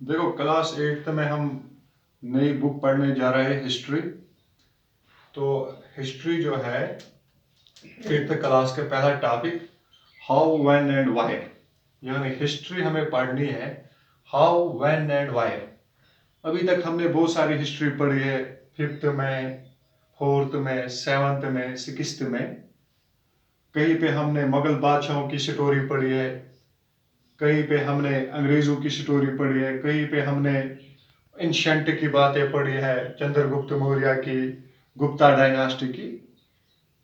देखो, class 8th में हम नई बुक पढ़ने जा रहे हैं, हिस्ट्री। तो हिस्ट्री जो है 8th क्लास का पहला topic, how, when and why. यानी हिस्ट्री हमें पढ़नी है, हाउ, व्हेन एंड व्हाई। अभी तक हमने बहुत सारी हिस्ट्री पढ़ी है, 5th में, 4th में, 7th में, 6th में। कहीं पे हमने मुगल बादशाहों की स्टोरी पढ़ी है, कहीं पे हमने अंग्रेजों की स्टोरी पढ़ी है, कहीं पे हमने एंशंट की बातें पढ़ी है, चंद्रगुप्त मौर्य की, गुप्ता डायनास्टी की।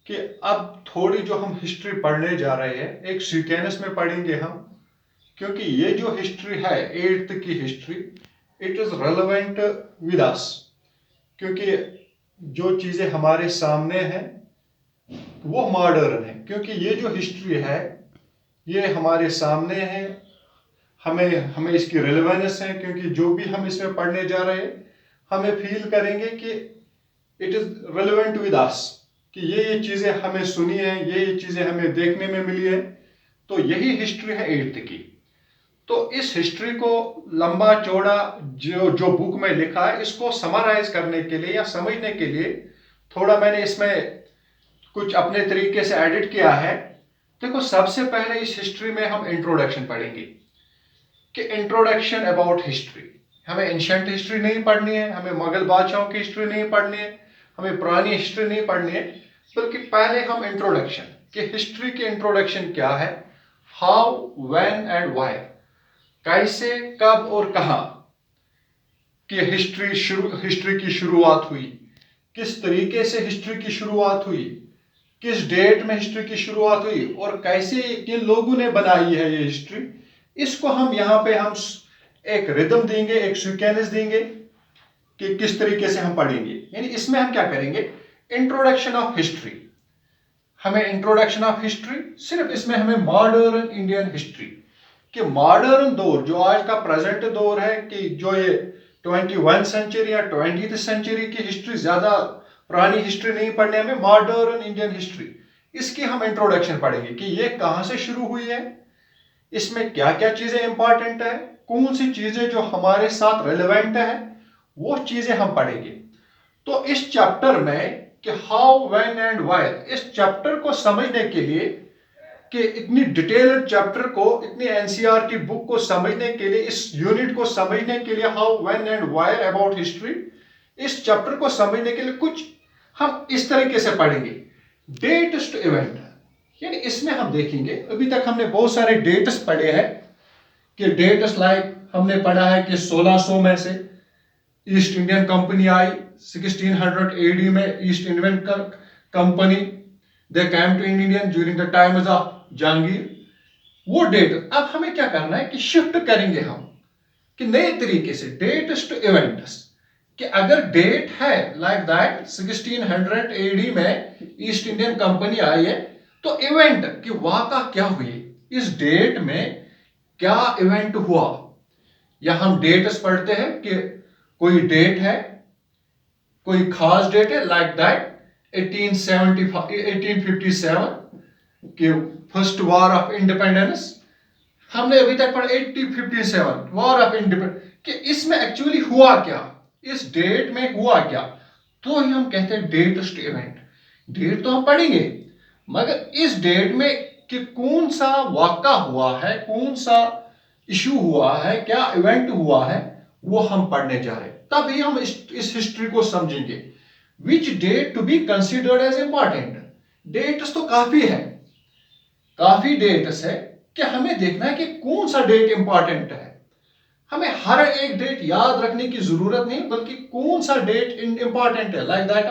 कि अब थोड़ी जो हम हिस्ट्री पढ़ने जा रहे हैं, एक सीक्वेंस में पढ़ेंगे हम, क्योंकि ये जो हिस्ट्री है 8th की history, it is relevant with us. क्योंकि जो चीजें हमारे सामने हैं वो मॉडर्न है, क्योंकि ये जो हिस्ट्री है ये हमारे सामने है, हमें हमें इसकी रिलेवेंस है। क्योंकि जो भी हम इसमें पढ़ने जा रहे हैं, हमें फील करेंगे कि it is relevant with us, कि ये चीजें हमें सुनी है, ये चीजें हमें देखने में मिली है। तो यही हिस्ट्री है 8th की। तो इस हिस्ट्री को लंबा चौड़ा जो जो बुक में लिखा है, इसको समराइज करने के लिए या समझने के लिए थोड़ा मैंने इसमें कुछ अपने तरीके से एडिट किया है। देखो, सबसे पहले इस हिस्ट्री में हम इंट्रोडक्शन पढ़ेंगे, कि इंट्रोडक्शन अबाउट हिस्ट्री। हमें एंशिएंट हिस्ट्री नहीं पढ़नी है, हमें मुगल बादशाहों की हिस्ट्री नहीं पढ़नी है, हमें पुरानी हिस्ट्री नहीं पढ़नी है, बल्कि पहले हम इंट्रोडक्शन, कि हिस्ट्री की इंट्रोडक्शन क्या है, हाउ, व्हेन एंड व्हाई। कैसे, कब और कहां कि हिस्ट्री की शुरुआत हुई, किस तरीके से हिस्ट्री की शुरुआत हुई, किस डेट में हिस्ट्री की शुरुआत हुई, और कैसे किन लोगों ने बनाई है ये हिस्ट्री। इसको हम यहाँ पे हम एक रिदम देंगे, एक सीक्वेंस देंगे कि किस तरीके से हम पढ़ेंगे। यानी इसमें हम क्या करेंगे, इंट्रोडक्शन ऑफ हिस्ट्री। हमें इंट्रोडक्शन ऑफ हिस्ट्री, सिर्फ इसमें हमें मॉडर्न इंडियन हिस्ट्री, कि मॉडर्न दौर जो आज का प्रेजेंट दौर है, कि जो ये 21 सेंचुरी या 20th सेंचुरी की हिस्ट्री, ज्यादा पुरानी हिस्ट्री नहीं पढ़ने, हमें मॉडर्न इंडियन हिस्ट्री, इसकी हम इंट्रोडक्शन पढ़ेंगे कि ये कहां से शुरू हुई है, इसमें क्या क्या चीजें इंपॉर्टेंट है, कौन सी चीजें जो हमारे साथ रेलेवेंट है, वो चीजें हम पढ़ेंगे। तो इस चैप्टर में, कि हाउ, व्हेन एंड व्हाई, इस चैप्टर को समझने के लिए, कि इतनी डिटेल्ड चैप्टर को, इतनी एनसीईआरटी बुक को समझने के लिए, इस यूनिट को समझने के लिए, how, when and why about history, इस चैप्टर को समझने के लिए कुछ हम इस तरीके से पढ़ेंगे। डेट्स टू इवेंट, यानी इसमें हम देखेंगे, अभी तक हमने बहुत सारे डेट्स पढ़े हैं, कि डेट्स लाइक हमने पढ़ा है कि 1600 में से ईस्ट इंडियन कंपनी आई, 1600 एडी में east Indian company, they came to Indian during the times of Jahangir. वो डेट अब हमें क्या करना है, कि शिफ्ट करेंगे हम, कि नए तरीके से डेट्स टू इवेंट्स, कि अगर डेट है लाइक दैट 1600 एडी में ईस्ट इंडियन कंपनी आई है, तो इवेंट कि वाका क्या हुई, इस डेट में क्या इवेंट हुआ। या हम डेट्स पढ़ते हैं कि कोई डेट है, कोई खास डेट है, लाइक दैट 1857 कि फर्स्ट वॉर ऑफ इंडिपेंडेंस। हमने अभी तक पढ़ा 1857 वॉर ऑफ इंडिपेंडेंस, कि इसमें एक्चुअली हुआ क्या, इस डेट में हुआ क्या। तो ही हम कहते हैं डेट्स टू इवेंट। डेट तो हम पढ़ेंगे, मगर इस डेट में कि कौन सा वाक़ा हुआ है, कौन सा इशू हुआ है, क्या इवेंट हुआ है, वो हम पढ़ने जा रहे हैं। तभी हम इस हिस्ट्री को समझेंगे। Which date to be considered as important. Dates तो काफी है, काफी डेट्स है, कि हमें देखना है कि कौन सा डेट इंपॉर्टेंट है। हमें हर एक डेट याद रखने की जरूरत नहीं, बल्कि कौन सा डेट इंपॉर्टेंट है। लाइक दैट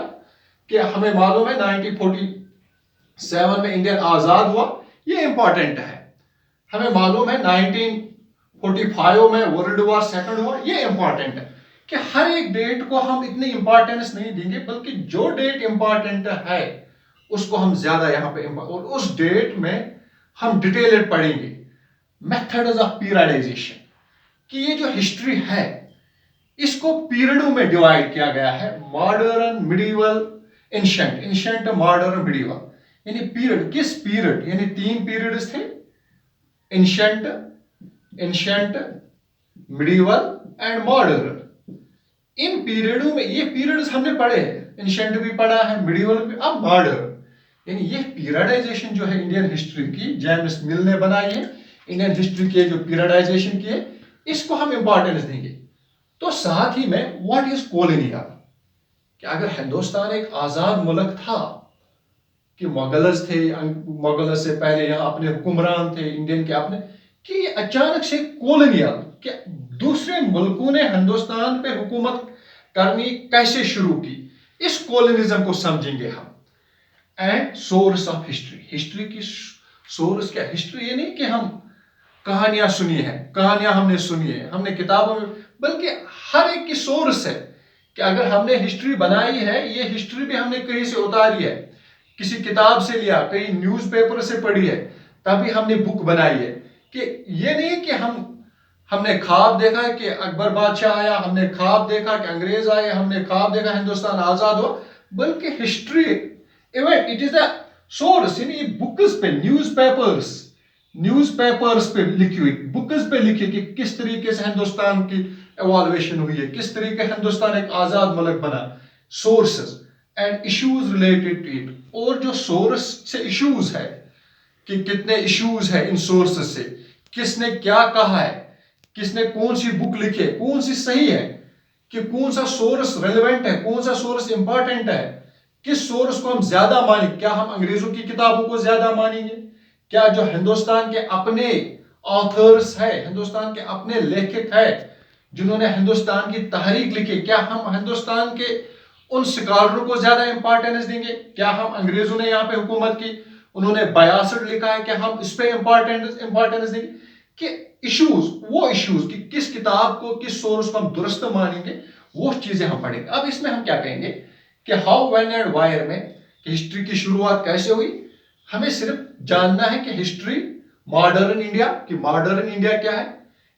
कि हमें मालूम है 1947 में इंडिया आजाद हुआ, ये इंपॉर्टेंट है। हमें मालूम है 1945 में वर्ल्ड वॉर सेकंड हुआ, ये इंपॉर्टेंट है। कि हर एक डेट को हम इतनी इंपॉर्टेंस नहीं देंगे, बल्कि जो डेट इंपॉर्टेंट है उसको हम ज्यादा यहाँ पे, और उस डेट में हम डिटेल्ड पढ़ेंगे। मेथड्स ऑफ पीरियडाइजेशन, कि ये जो हिस्ट्री है इसको पीरियडों में डिवाइड किया गया है, modern, medieval, ancient. Ancient, modern, medieval, यानी पीरियड, किस पीरियड, यानी 3 पीरियड्स थे, एंशिएंट, मिडिवल एंड मॉडर्न। इन पीरियडों में, ये पीरियड्स हमने पढ़े हैं, एंशिएंट भी पढ़ा है, मिडिवल भी, अब मॉडर्न। यानी ये पीरियडाइजेशन जो है इंडियन हिस्ट्री की, जेम्स मिल ने बनाई है, इंडियन हिस्ट्री के जो पीरियडाइजेशन की है, इसको हम इंपॉर्टेंस देंगे। तो साथ ही में व्हाट इज कॉलोनियल, कि अगर हिंदुस्तान एक आजाद मुल्क था, कि मुगल्स थे, मुगल से पहले यहाँ अपने हुक्मरान थे इंडियन के अपने, कि अचानक से कॉलोनियल, कि दूसरे मुल्कों ने हिंदुस्तान पे हुकूमत करनी कैसे शुरू की, इस कॉलोनिज्म को समझेंगे हम। And source of history, history की सोर्स क्या, हिस्ट्री ये नहीं कि हम कहानियां सुनी है, कहानियां हमने सुनी है, हमने किताबों में, बल्कि हर एक की सोर्स है, कि अगर हमने हिस्ट्री बनाई है, ये हिस्ट्री भी हमने कहीं से उतारी है, किसी किताब से लिया, कहीं न्यूज़पेपर से पढ़ी है, तभी हमने बुक बनाई है। कि ये नहीं कि हमने ख्वाब देखा है कि अकबर बादशाह आया, हमने ख्वाब देखा कि अंग्रेज आए, हमने ख्वाब देखा हिंदुस्तान आजाद हो, बल्कि history even it is a source. यानी बुक्स पे, न्यूज़पेपर्स पे लिखी हुई, बुक्स पे लिखी कि किस तरीके से हिंदुस्तान की एवॉल्वेशन हुई है, किस तरीके हिंदुस्तान एक आजाद मुल्क बना, sources and issues related to it. और जो सोर्स से इश्यूज है, कि कितने इश्यूज है इन सोर्सेस से, किसने क्या कहा है, किसने कौन सी बुक लिखी है, कौन सी सही है, कि कौन सा सोर्स रेलेवेंट है, कौन सा सोर्स इंपॉर्टेंट है, किस सोर्स को हम ज्यादा मानेंगे, क्या हम अंग्रेजों की किताबों को ज्यादा मानेंगे, क्या जो हिंदुस्तान के अपने ऑथर्स है, हिंदुस्तान के अपने लेखक है जिन्होंने हिंदुस्तान की तहरीक लिखी, क्या हम हिंदुस्तान के उन स्कॉलरों को ज्यादा इंपॉर्टेंस देंगे, क्या हम अंग्रेजों ने यहाँ पे हुकूमत की, उन्होंने 62 लिखा है, क्या हम इस पे इंपॉर्टेंस देंगे, कि इश्यूज, वो इश्यूज कि किस किताब को, किस सोर्स को हम दुरुस्त मानेंगे, वो चीजें हम पढ़ेंगे। अब इसमें हम क्या कहेंगे कि हाउ, व्हेन एंड वायर में हिस्ट्री की शुरुआत कैसे हुई, हमें सिर्फ जानना है कि हिस्ट्री मॉडर्न इंडिया, कि मॉडर्न इंडिया क्या है,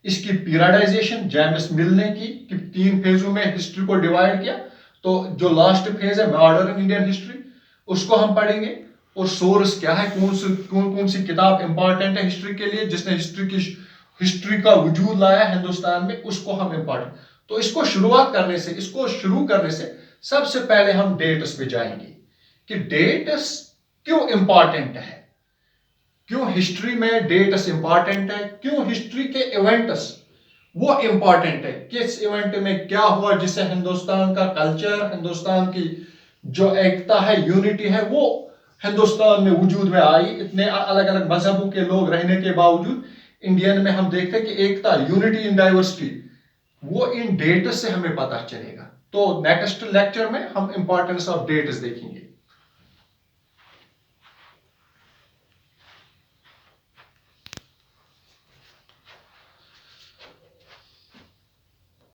इसकी पीरियडाइजेशन जेम्स मिल ने की, कि 3 फेजों में हिस्ट्री को डिवाइड किया, तो जो लास्ट फेज है मॉडर्न इंडियन हिस्ट्री, उसको हम पढ़ेंगे। और सोर्स क्या है, कौन सी किताब इंपॉर्टेंट है हिस्ट्री के लिए, जिसने हिस्ट्री का वजूद लाया हिंदुस्तान में, उसको हम इंपॉर्टेंट। तो इसको शुरू करने से सबसे पहले हम डेट्स पे जाएंगे, कि डेट्स क्यों इंपॉर्टेंट है, क्यों हिस्ट्री में डेट्स इंपॉर्टेंट है, क्यों हिस्ट्री के इवेंट्स वो इंपॉर्टेंट है, किस इवेंट में क्या हुआ जिससे हिंदुस्तान का कल्चर, हिंदुस्तान की जो एकता है, यूनिटी है, वो हिंदुस्तान में वजूद में आई। इतने अलग अलग मजहबों के लोग रहने के बावजूद इंडियन में हम देखते हैं कि एकता, यूनिटी इन डाइवर्सिटी, वो इन डेट्स से हमें पता चलेगा। तो नेक्स्ट लेक्चर में हम इंपॉर्टेंस ऑफ डेट्स देखेंगे।